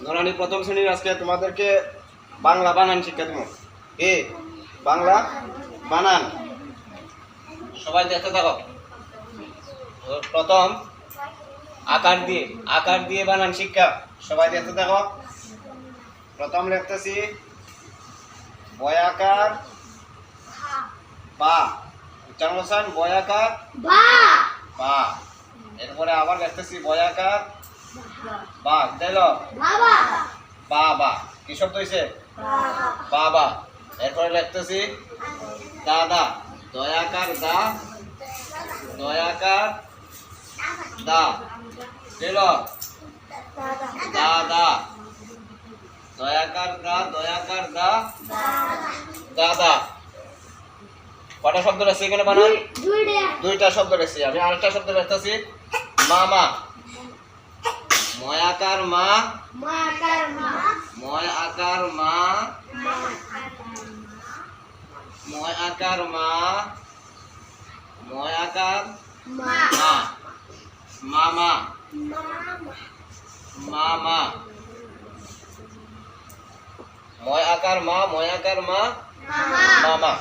নুরানি প্রথম শ্রেণীর আজকে তোমাদেরকে বাংলা বানান শিক্ষা দেব। বাংলা বানান সবাই দেখতে থাকো। প্রথম আকার দিয়ে বানান শিক্ষা, সবাই দেখতে থাকো। প্রথম লিখতেছি বয়াকার বা, উচ্চারণ করছেন বয়াকার বা। এরপরে আবার লিখতেছি বয়াকার বা, দিল বাবা। কি শব্দ হয়েছে? বাবা। এরপরে লিখতেছি দাদা, দয়াকার দা, দয়াকার দা, দিল দাদা, দয়াকার দা, দয়াকার দা, দাদা। কটা শব্দ রয়েছে এখানে বানান? দুইটা শব্দ রয়েছে। আমি আরেকটা শব্দ লিখতেছি মামা, ময়াকার মা, ময় আকার মা, ময় আকার মা, ময় আকার মা, মামা, মামা, ময় আকার মা, ময় আকার মা, মামা।